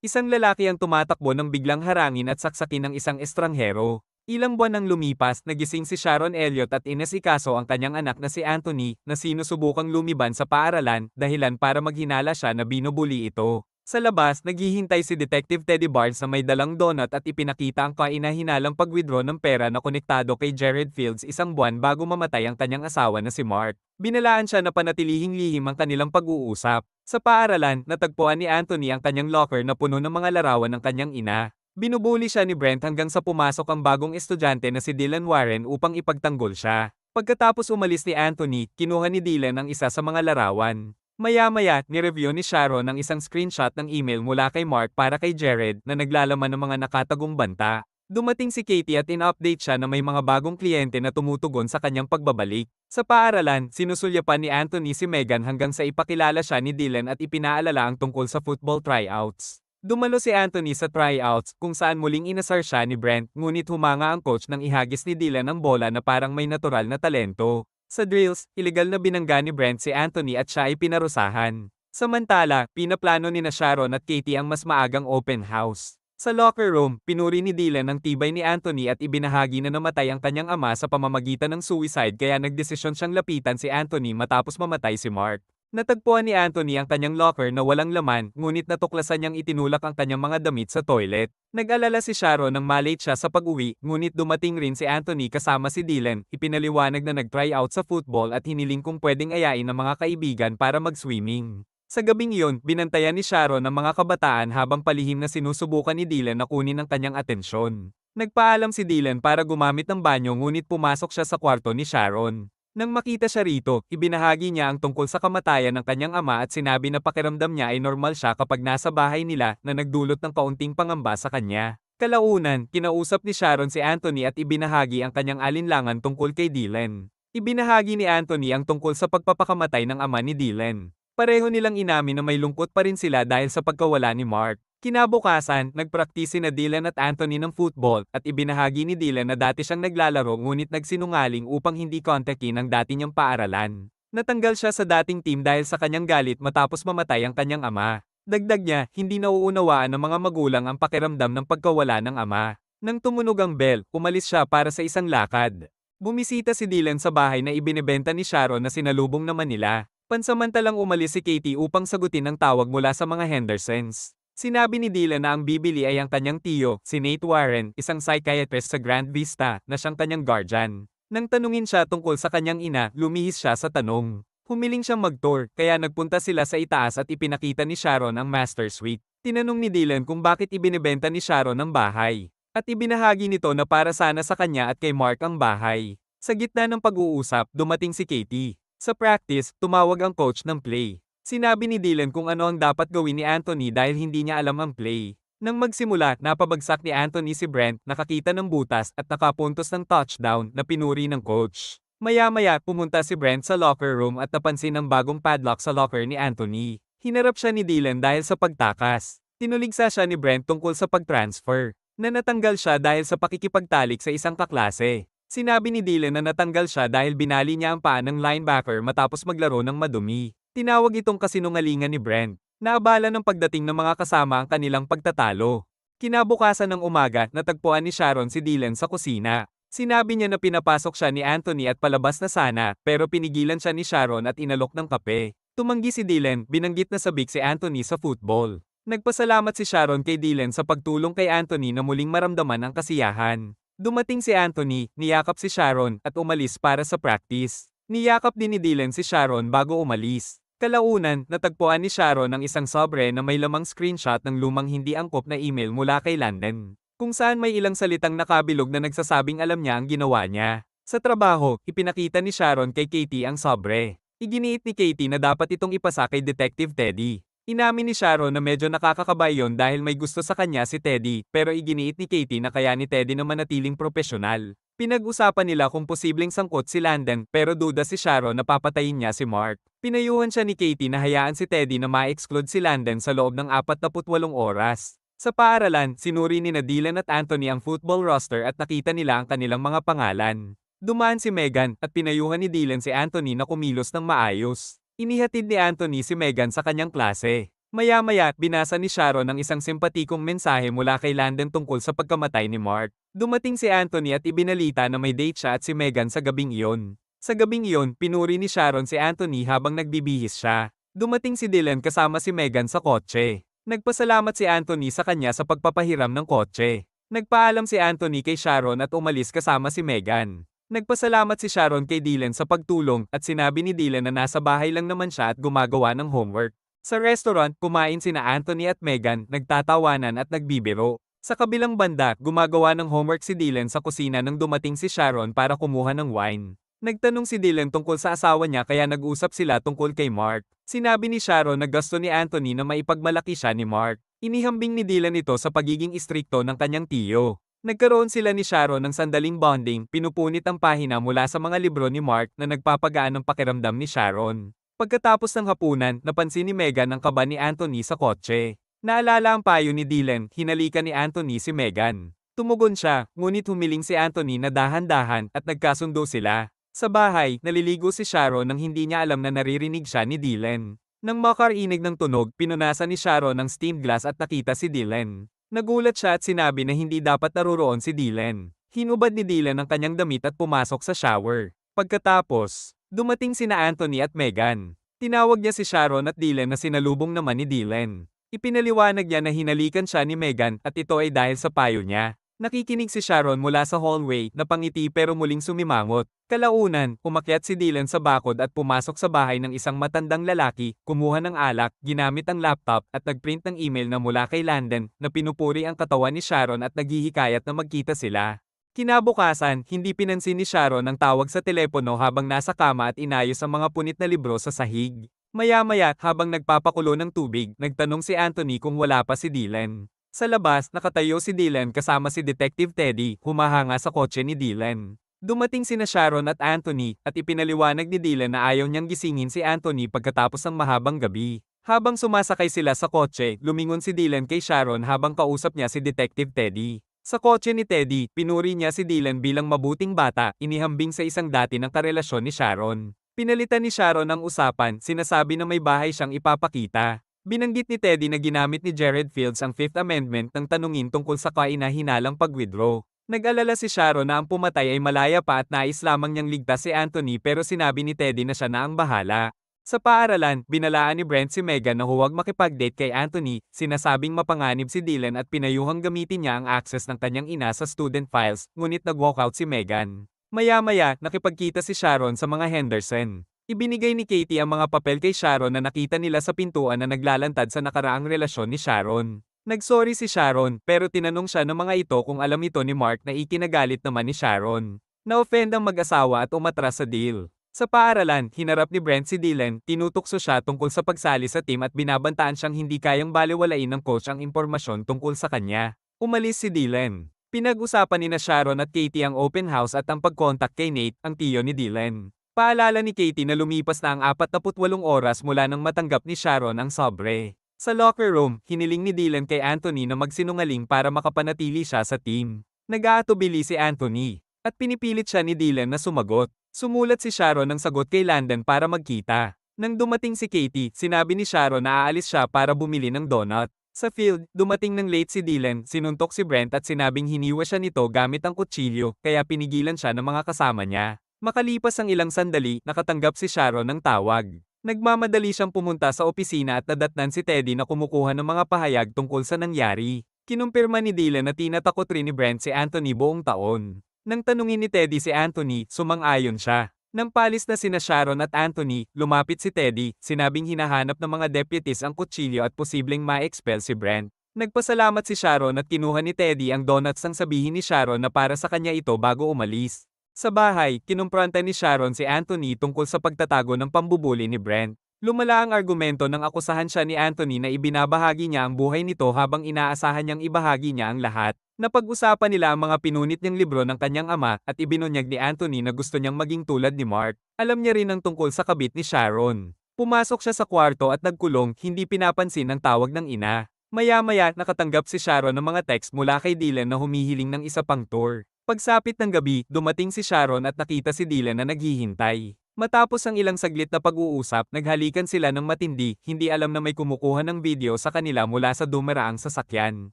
Isang lalaki ang tumatakbo nang biglang harangin at saksakin ng isang estranghero. Ilang buwan nang lumipas, nagising si Sharon Elliott at inasikaso ang kanyang anak na si Anthony, na sinusubukang lumiban sa paaralan, dahilan para maghinala siya na binubuli ito. Sa labas, naghihintay si Detective Teddy Barnes na may dalang donut at ipinakita ang kainahinalang pag-withdraw ng pera na konektado kay Jared Fields isang buwan bago mamatay ang kanyang asawa na si Mark. Binalaan siya na panatilihing lihim ang kanilang pag-uusap. Sa paaralan, natagpuan ni Anthony ang kanyang locker na puno ng mga larawan ng kanyang ina. Binubuli siya ni Brent hanggang sa pumasok ang bagong estudyante na si Dylan Warren upang ipagtanggol siya. Pagkatapos umalis ni Anthony, kinuha ni Dylan ang isa sa mga larawan. Maya-maya, nireview ni Sharon ang isang screenshot ng email mula kay Mark para kay Jared na naglalaman ng mga nakatagong banta. Dumating si Katie at in-update siya na may mga bagong kliyente na tumutugon sa kanyang pagbabalik. Sa paaralan, sinusulyapan ni Anthony si Megan hanggang sa ipakilala siya ni Dylan at ipinaalala ang tungkol sa football tryouts. Dumalo si Anthony sa tryouts kung saan muling inasar siya ni Brent, ngunit humanga ang coach nang ihagis ni Dylan ang bola na parang may natural na talento. Sa drills, ilegal na binangga ni Brent si Anthony at siya ay pinarusahan. Samantala, pinaplano ni na Sharon at Katie ang mas maagang open house. Sa locker room, pinuri ni Dylan ang tibay ni Anthony at ibinahagi na namatay ang kanyang ama sa pamamagitan ng suicide kaya nagdesisyon siyang lapitan si Anthony matapos mamatay si Mark. Natagpuan ni Anthony ang kanyang locker na walang laman, ngunit natuklasan niyang itinulak ang kanyang mga damit sa toilet. Nag-alala si Sharon nang malate siya sa pag-uwi, ngunit dumating rin si Anthony kasama si Dylan, ipinaliwanag na nag-try out sa football at hiniling kung pwedeng ayain ng mga kaibigan para mag-swimming. Sa gabing iyon, binantayan ni Sharon ang mga kabataan habang palihim na sinusubukan ni Dylan na kunin ang kanyang atensyon. Nagpaalam si Dylan para gumamit ng banyo ngunit pumasok siya sa kwarto ni Sharon. Nang makita siya rito, ibinahagi niya ang tungkol sa kamatayan ng kanyang ama at sinabi na pakiramdam niya ay normal siya kapag nasa bahay nila na nagdulot ng kaunting pangamba sa kanya. Kalaunan, kinausap ni Sharon si Anthony at ibinahagi ang kanyang alinlangan tungkol kay Dylan. Ibinahagi ni Anthony ang tungkol sa pagpapakamatay ng ama ni Dylan. Pareho nilang inamin na may lungkot pa rin sila dahil sa pagkawala ni Mark. Kinabukasan, nagpraktise na Dylan at Anthony ng football at ibinahagi ni Dylan na dati siyang naglalaro ngunit nagsinungaling upang hindi kontakin ang dati niyang paaralan. Natanggal siya sa dating team dahil sa kanyang galit matapos mamatay ang kanyang ama. Dagdag niya, hindi nauunawaan ng mga magulang ang pakiramdam ng pagkawala ng ama. Nang tumunog ang bell, umalis siya para sa isang lakad. Bumisita si Dylan sa bahay na ibinebenta ni Sharon na sinalubong naman nila. Pansamantalang umalis si Katie upang sagutin ang tawag mula sa mga Hendersons. Sinabi ni Dylan na ang bibili ay ang kanyang tiyo, si Nate Warren, isang psychiatrist sa Grand Vista, na siyang kanyang guardian. Nang tanungin siya tungkol sa kanyang ina, lumihis siya sa tanong. Humiling siyang mag-tour, kaya nagpunta sila sa itaas at ipinakita ni Sharon ang master suite. Tinanong ni Dylan kung bakit ibinebenta ni Sharon ang bahay. At ibinahagi nito na para sana sa kanya at kay Mark ang bahay. Sa gitna ng pag-uusap, dumating si Katie. Sa practice, tumawag ang coach ng play. Sinabi ni Dylan kung ano ang dapat gawin ni Anthony dahil hindi niya alam ang play. Nang magsimula, napabagsak ni Anthony si Brent, nakakita ng butas at nakapuntos ng touchdown na pinuri ng coach. Maya-maya, pumunta si Brent sa locker room at napansin ang bagong padlock sa locker ni Anthony. Hinarap siya ni Dylan dahil sa pagtakas. Tinuligsa siya ni Brent tungkol sa pag-transfer, na natanggal siya dahil sa pakikipagtalik sa isang kaklase. Sinabi ni Dylan na natanggal siya dahil binali niya ang paa ng linebacker matapos maglaro ng madumi. Tinawag itong kasinungalingan ni Brent. Naabala ng pagdating ng mga kasama ang kanilang pagtatalo. Kinabukasan ng umaga, natagpuan ni Sharon si Dylan sa kusina. Sinabi niya na pinapasok siya ni Anthony at palabas na sana, pero pinigilan siya ni Sharon at inalok ng kape. Tumanggi si Dylan, binanggit na sabik si Anthony sa football. Nagpasalamat si Sharon kay Dylan sa pagtulong kay Anthony na muling maramdaman ang kasiyahan. Dumating si Anthony, niyakap si Sharon, at umalis para sa practice. Niyakap din ni Dylan si Sharon bago umalis. Kalaunan, natagpuan ni Sharon ang isang sobre na may lamang screenshot ng lumang hindi angkop na email mula kay Landon, kung saan may ilang salitang nakabilog na nagsasabing alam niya ang ginawa niya. Sa trabaho, ipinakita ni Sharon kay Katie ang sobre. Iginiit ni Katie na dapat itong ipasa kay Detective Teddy. Inamin ni Sharon na medyo nakakakabay yon dahil may gusto sa kanya si Teddy, pero iginiit ni Katie na kaya ni Teddy na manatiling propesyonal. Pinag-usapan nila kung posibleng sangkot si Landon pero duda si Sharon na papatayin niya si Mark. Pinayuhan siya ni Katie na hayaan si Teddy na ma-exclude si Landon sa loob ng 48 oras. Sa paaralan, sinuri ni Dylan at Anthony ang football roster at nakita nila ang kanilang mga pangalan. Dumaan si Megan at pinayuhan ni Dylan si Anthony na kumilos ng maayos. Inihatid ni Anthony si Megan sa kanyang klase. Maya-maya, binasa ni Sharon ang isang simpatikong mensahe mula kay Landon tungkol sa pagkamatay ni Mark. Dumating si Anthony at ibinalita na may date siya at si Megan sa gabing iyon. Sa gabing iyon, pinuri ni Sharon si Anthony habang nagbibihis siya. Dumating si Dylan kasama si Megan sa kotse. Nagpasalamat si Anthony sa kanya sa pagpapahiram ng kotse. Nagpaalam si Anthony kay Sharon at umalis kasama si Megan. Nagpasalamat si Sharon kay Dylan sa pagtulong at sinabi ni Dylan na nasa bahay lang naman siya at gumagawa ng homework. Sa restaurant, kumain sina Anthony at Megan, nagtatawanan at nagbibiro. Sa kabilang banda, gumagawa ng homework si Dylan sa kusina nang dumating si Sharon para kumuha ng wine. Nagtanong si Dylan tungkol sa asawa niya kaya nag-usap sila tungkol kay Mark. Sinabi ni Sharon na gusto ni Anthony na maipagmalaki siya ni Mark. Inihambing ni Dylan ito sa pagiging istrikto ng kanyang tiyo. Nagkaroon sila ni Sharon ng sandaling bonding, pinupunit ang pahina mula sa mga libro ni Mark na nagpapagaan ng pakiramdam ni Sharon. Pagkatapos ng hapunan, napansin ni Megan ang kaba ni Anthony sa kotse. Naalala ang payo ni Dylan, hinalikan ni Anthony si Megan. Tumugon siya, ngunit humiling si Anthony na dahan-dahan at nagkasundo sila. Sa bahay, naliligo si Sharon nang hindi niya alam na naririnig siya ni Dylan. Nang makarinig ng tunog, pinunasan ni Sharon ng stained glass at nakita si Dylan. Nagulat siya at sinabi na hindi dapat naruroon si Dylan. Hinubad ni Dylan ang kanyang damit at pumasok sa shower. Pagkatapos, dumating sina Anthony at Megan. Tinawag niya si Sharon at Dylan na sinalubong naman ni Dylan. Ipinaliwanag niya na hinalikan siya ni Megan at ito ay dahil sa payo niya. Nakikinig si Sharon mula sa hallway, napangiti pero muling sumimangot. Kalaunan, umakyat si Dylan sa bakod at pumasok sa bahay ng isang matandang lalaki, kumuha ng alak, ginamit ang laptop at nagprint ng email na mula kay Landon na pinupuri ang katawan ni Sharon at naghihikayat na magkita sila. Kinabukasan, hindi pinansin ni Sharon ang tawag sa telepono habang nasa kama at inayos ang mga punit na libro sa sahig. Maya-maya, habang nagpapakulo ng tubig, nagtanong si Anthony kung wala pa si Dylan. Sa labas, nakatayo si Dylan kasama si Detective Teddy, humahanga sa kotse ni Dylan. Dumating sina Sharon at Anthony, at ipinaliwanag ni Dylan na ayaw niyang gisingin si Anthony pagkatapos ng mahabang gabi. Habang sumasakay sila sa kotse, lumingon si Dylan kay Sharon habang kausap niya si Detective Teddy. Sa kotse ni Teddy, pinuri niya si Dylan bilang mabuting bata, inihambing sa isang dati ng karelasyon ni Sharon. Pinalitan ni Sharon ang usapan, sinasabi na may bahay siyang ipapakita. Binanggit ni Teddy na ginamit ni Jared Fields ang Fifth Amendment nang tanungin tungkol sa kaina-hinalang pag-withdraw. Nag-alala si Sharon na ang pumatay ay malaya pa at nais lamang niyang ligtas si Anthony pero sinabi ni Teddy na siya na ang bahala. Sa paaralan, binalaan ni Brent si Megan na huwag makipag-date kay Anthony, sinasabing mapanganib si Dylan at pinayuhang gamitin niya ang access ng kanyang ina sa student files, ngunit nag-walkout si Megan. Maya-maya, nakipagkita si Sharon sa mga Henderson. Ibinigay ni Katie ang mga papel kay Sharon na nakita nila sa pintuan na naglalantad sa nakaraang relasyon ni Sharon. Nagsorry si Sharon, pero tinanong siya ng mga ito kung alam ito ni Mark na ikinagalit naman ni Sharon. Na-offend ang mag-asawa at umatras sa deal. Sa paaralan, hinarap ni Brent si Dylan, tinutukso siya tungkol sa pagsali sa team at binabantaan siyang hindi kayang balewalain ng coach ang impormasyon tungkol sa kanya. Umalis si Dylan. Pinag-usapan ni Sharon at Katie ang open house at ang pag-contact kay Nate, ang tiyo ni Dylan. Paalala ni Katie na lumipas na ang 48 oras mula nang matanggap ni Sharon ang sobre. Sa locker room, hiniling ni Dylan kay Anthony na magsinungaling para makapanatili siya sa team. Nag-aatubili si Anthony, at pinipilit siya ni Dylan na sumagot. Sumulat si Sharon ng sagot kay Landon para magkita. Nang dumating si Katie, sinabi ni Sharon na aalis siya para bumili ng donut. Sa field, dumating ng late si Dylan, sinuntok si Brent at sinabing hiniwa siya nito gamit ang kutsilyo, kaya pinigilan siya ng mga kasama niya. Makalipas ang ilang sandali, nakatanggap si Sharon ng tawag. Nagmamadali siyang pumunta sa opisina at nadatnan si Teddy na kumukuha ng mga pahayag tungkol sa nangyari. Kinumpirma ni Dylan na tinatakot rin ni Brent si Anthony buong taon. Nang tanungin ni Teddy si Anthony, sumang-ayon siya. Nang palis na sina Sharon at Anthony, lumapit si Teddy, sinabing hinahanap ng mga deputies ang kutsilyo at posibleng ma-expel si Brent. Nagpasalamat si Sharon at kinuha ni Teddy ang donuts nang sabihin ni Sharon na para sa kanya ito bago umalis. Sa bahay, kinumpronta ni Sharon si Anthony tungkol sa pagtatago ng pambubuli ni Brent. Lumala ang argumento nang akusahan siya ni Anthony na ibinabahagi niya ang buhay nito habang inaasahan niyang ibahagi niya ang lahat. Napag-usapan nila ang mga pinunit niyang libro ng kanyang ama at ibinunyag ni Anthony na gusto niyang maging tulad ni Mark. Alam niya rin ang tungkol sa kabit ni Sharon. Pumasok siya sa kwarto at nagkulong, hindi pinapansin ang tawag ng ina. Maya-maya, nakatanggap si Sharon ng mga text mula kay Dylan na humihiling ng isa pang tour. Pagsapit ng gabi, dumating si Sharon at nakita si Dylan na naghihintay. Matapos ang ilang saglit na pag-uusap, naghalikan sila ng matindi, hindi alam na may kumukuha ng video sa kanila mula sa dumaraang sasakyan.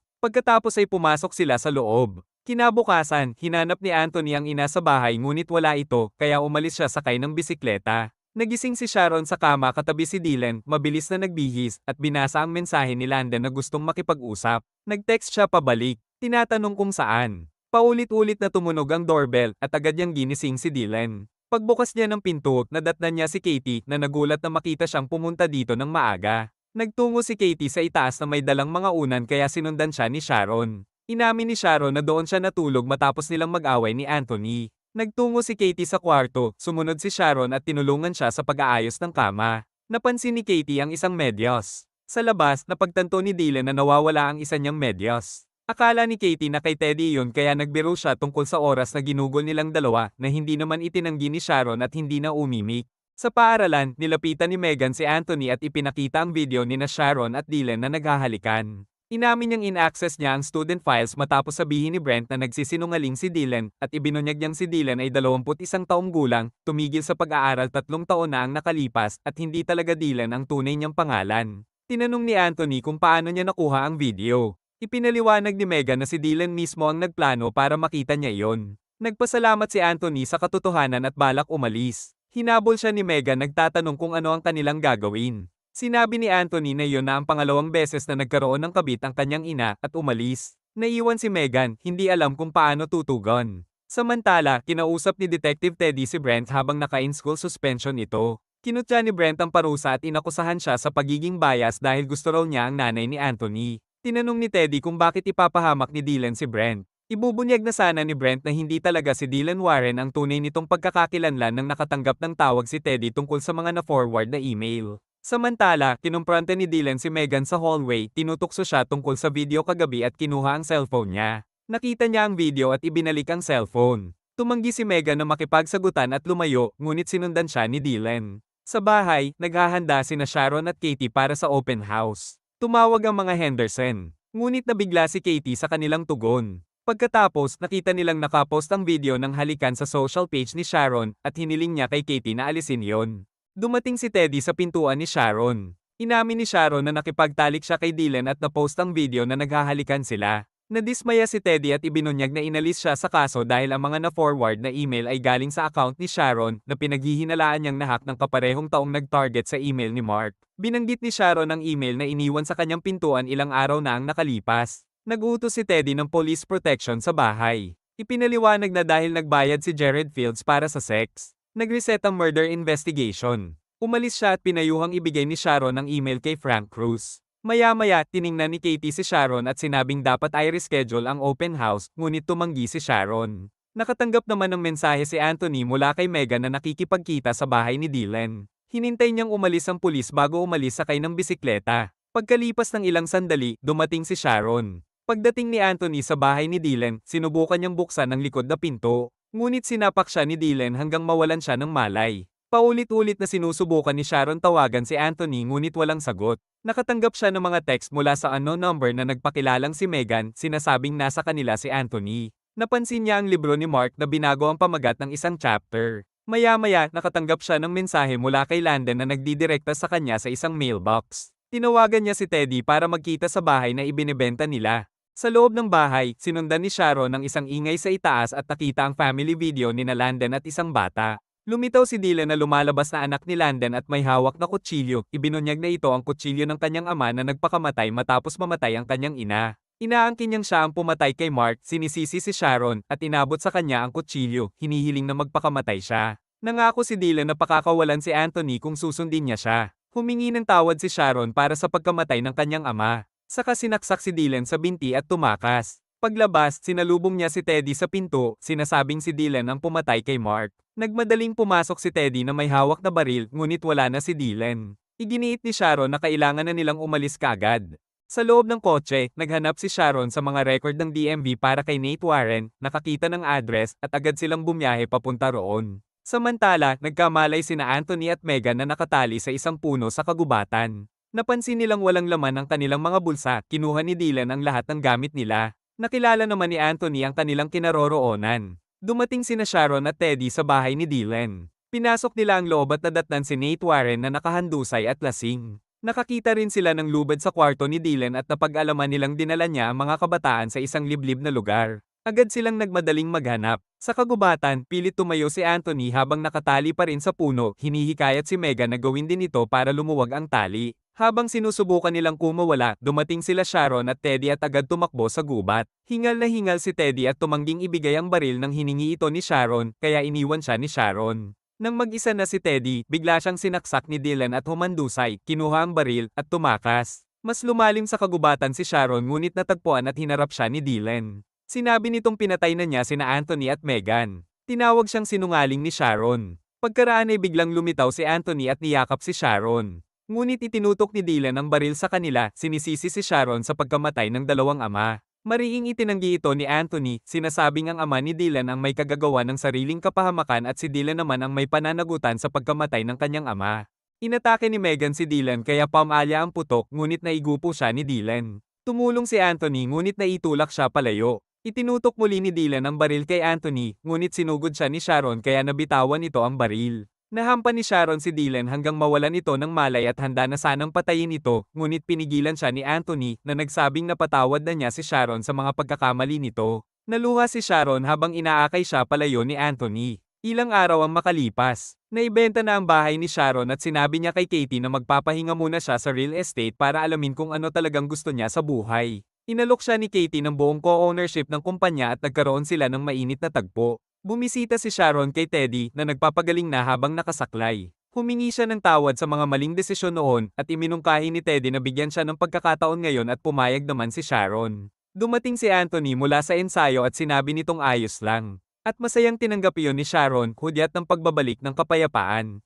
Pagkatapos ay pumasok sila sa loob. Kinabukasan, hinanap ni Anthony ang ina sa bahay ngunit wala ito, kaya umalis siya sakay ng bisikleta. Nagising si Sharon sa kama katabi si Dylan, mabilis na nagbihis, at binasa ang mensahe ni Landon na gustong makipag-usap. Nag-text siya pabalik, tinatanong kung saan. Paulit-ulit na tumunog ang doorbell at agad niyang ginising si Dylan. Pagbukas niya ng pinto, nadatnan niya si Katie na nagulat na makita siyang pumunta dito ng maaga. Nagtungo si Katie sa itaas na may dalang mga unan kaya sinundan siya ni Sharon. Inamin ni Sharon na doon siya natulog matapos nilang mag-away ni Anthony. Nagtungo si Katie sa kwarto, sumunod si Sharon at tinulungan siya sa pag-aayos ng kama. Napansin ni Katie ang isang medyas. Sa labas, napagtanto ni Dylan na nawawala ang isa niyang medyas. Akala ni Katie na kay Teddy yun kaya nagbiro siya tungkol sa oras na ginugol nilang dalawa na hindi naman itinanggi ni Sharon at hindi na umimik. Sa paaralan, nilapitan ni Megan si Anthony at ipinakita ang video ni na Sharon at Dylan na naghahalikan. Inamin niyang in-access niya ang student files matapos sabihin ni Brent na nagsisinungaling si Dylan at ibinunyag niyang si Dylan ay 21 taong gulang, tumigil sa pag-aaral 3 taon na ang nakalipas at hindi talaga Dylan ang tunay niyang pangalan. Tinanong ni Anthony kung paano niya nakuha ang video. Ipinaliwanag ni Megan na si Dylan mismo ang nagplano para makita niya iyon. Nagpasalamat si Anthony sa katotohanan at balak umalis. Hinabol siya ni Megan nagtatanong kung ano ang kanilang gagawin. Sinabi ni Anthony na iyon na ang pangalawang beses na nagkaroon ng kabit ang kanyang ina at umalis. Naiwan si Megan, hindi alam kung paano tutugon. Samantala, kinausap ni Detective Teddy si Brent habang naka-in-school suspension ito. Kinutya ni Brent ang parusa at inakusahan siya sa pagiging bias dahil gusto raw niya ang nanay ni Anthony. Tinanong ni Teddy kung bakit ipapahamak ni Dylan si Brent. Ibubunyag na sana ni Brent na hindi talaga si Dylan Warren ang tunay nitong pagkakakilanlan nang nakatanggap ng tawag si Teddy tungkol sa mga na-forward na email. Samantala, kinumpronta ni Dylan si Megan sa hallway, tinutukso siya tungkol sa video kagabi at kinuha ang cellphone niya. Nakita niya ang video at ibinalik ang cellphone. Tumanggi si Megan na makipagsagutan at lumayo, ngunit sinundan siya ni Dylan. Sa bahay, naghahanda sina Sharon at Katie para sa open house. Tumawag ang mga Henderson, ngunit nabigla si Katie sa kanilang tugon. Pagkatapos, nakita nilang nakapost ang video ng halikan sa social page ni Sharon at hiniling niya kay Katie na alisin yon. Dumating si Teddy sa pintuan ni Sharon. Inamin ni Sharon na nakipagtalik siya kay Dylan at napost ang video na naghahalikan sila. Nadismaya si Teddy at ibinunyag na inalis siya sa kaso dahil ang mga na-forward na email ay galing sa account ni Sharon na pinaghihinalaan niyang nahack ng kaparehong taong nag-target sa email ni Mark. Binanggit ni Sharon ang email na iniwan sa kanyang pintuan ilang araw na ang nakalipas. Nag-utos si Teddy ng police protection sa bahay. Ipinaliwanag na dahil nagbayad si Jared Fields para sa sex, nag-reset ang murder investigation. Umalis siya at pinayuhang ibigay ni Sharon ang email kay Frank Cruz. Maya-maya, tiningnan ni Katie si Sharon at sinabing dapat ay reschedule ang open house, ngunit tumanggi si Sharon. Nakatanggap naman ng mensahe si Anthony mula kay Megan na nakikipagkita sa bahay ni Dylan. Hinintay niyang umalis ang pulis bago umalis sakay ng bisikleta. Pagkalipas ng ilang sandali, dumating si Sharon. Pagdating ni Anthony sa bahay ni Dylan, sinubukan niyang buksan ang likod na pinto. Ngunit sinapak siya ni Dylan hanggang mawalan siya ng malay. Paulit-ulit na sinusubukan ni Sharon tawagan si Anthony ngunit walang sagot. Nakatanggap siya ng mga text mula sa unknown number na nagpakilalang si Megan, sinasabing nasa kanila si Anthony. Napansin niya ang libro ni Mark na binago ang pamagat ng isang chapter. Maya-maya, nakatanggap siya ng mensahe mula kay Landon na nagdidirekta sa kanya sa isang mailbox. Tinawagan niya si Teddy para magkita sa bahay na ibinebenta nila. Sa loob ng bahay, sinundan ni Sharon ng isang ingay sa itaas at nakita ang family video ni na Landon at isang bata. Lumitaw si Dylan na lumalabas na anak ni Landon at may hawak na kutsilyo. Ibinunyag na ito ang kutsilyo ng kanyang ama na nagpakamatay matapos mamatay ang kanyang ina. Inaangkin niyang siya ang pumatay kay Mark, sinisisi si Sharon, at inabot sa kanya ang kutsilyo, hinihiling na magpakamatay siya. Nangako si Dylan na pakakawalan si Anthony kung susundin niya siya. Humingi ng tawad si Sharon para sa pagkamatay ng kanyang ama. Saka sinaksak si Dylan sa binti at tumakas. Paglabas, sinalubong niya si Teddy sa pinto, sinasabing si Dylan ang pumatay kay Mark. Nagmadaling pumasok si Teddy na may hawak na baril, ngunit wala na si Dylan. Iginiit ni Sharon na kailangan na nilang umalis kaagad. Sa loob ng kotse, naghanap si Sharon sa mga record ng DMV para kay Nate Warren, nakakita ng address at agad silang bumiyahe papunta roon. Samantala, nagkamalay sina Anthony at Megan na nakatali sa isang puno sa kagubatan. Napansin nilang walang laman ang kanilang mga bulsa, kinuha ni Dylan ang lahat ng gamit nila. Nakilala naman ni Anthony ang kanilang kinaroroonan. Dumating sina Sharon at Teddy sa bahay ni Dylan. Pinasok nila ang loob at nadatnan si Nate Warren na nakahandusay at lasing. Nakakita rin sila ng lubad sa kwarto ni Dylan at napag-alaman nilang dinala niya ang mga kabataan sa isang liblib na lugar. Agad silang nagmadaling maghanap. Sa kagubatan, pilit tumayo si Anthony habang nakatali pa rin sa puno, hinihikayat si Megan na gawin din ito para lumuwag ang tali. Habang sinusubukan nilang kumawala, dumating sila Sharon at Teddy at agad tumakbo sa gubat. Hingal na hingal si Teddy at tumangging ibigay ang baril nang hiningi ito ni Sharon, kaya iniwan siya ni Sharon. Nang mag-isa na si Teddy, bigla siyang sinaksak ni Dylan at humandusay, kinuha ang baril, at tumakas. Mas lumalim sa kagubatan si Sharon ngunit natagpuan at hinarap siya ni Dylan. Sinabi nitong pinatay na niya sina Anthony at Megan. Tinawag siyang sinungaling ni Sharon. Pagkaraan ay biglang lumitaw si Anthony at niyakap si Sharon. Ngunit itinutok ni Dylan ang baril sa kanila, sinisisi si Sharon sa pagkamatay ng dalawang ama. Mariing itinanggi ito ni Anthony, sinasabing ang ama ni Dylan ang may kagagawa ng sariling kapahamakan at si Dylan naman ang may pananagutan sa pagkamatay ng kanyang ama. Inatake ni Megan si Dylan kaya pamalya ang putok ngunit naigupo siya ni Dylan. Tumulong si Anthony ngunit naitulak siya palayo. Itinutok muli ni Dylan ang baril kay Anthony, ngunit sinugod siya ni Sharon kaya nabitawan ito ang baril. Nahampa ni Sharon si Dylan hanggang mawalan ito ng malay at handa na sanang patayin ito, ngunit pinigilan siya ni Anthony na nagsabing napatawad na niya si Sharon sa mga pagkakamali nito. Naluha si Sharon habang inaakay siya palayo ni Anthony. Ilang araw ang makalipas. Naibenta na ang bahay ni Sharon at sinabi niya kay Katie na magpapahinga muna siya sa real estate para alamin kung ano talagang gusto niya sa buhay. Inalok siya ni Katie ng buong co-ownership ng kumpanya at nagkaroon sila ng mainit na tagpo. Bumisita si Sharon kay Teddy na nagpapagaling na habang nakasaklay. Humingi siya ng tawad sa mga maling desisyon noon at iminungkahi ni Teddy na bigyan siya ng pagkakataon ngayon at pumayag naman si Sharon. Dumating si Anthony mula sa ensayo at sinabi nitong ayos lang. At masayang tinanggap iyon ni Sharon, hudyat ng pagbabalik ng kapayapaan.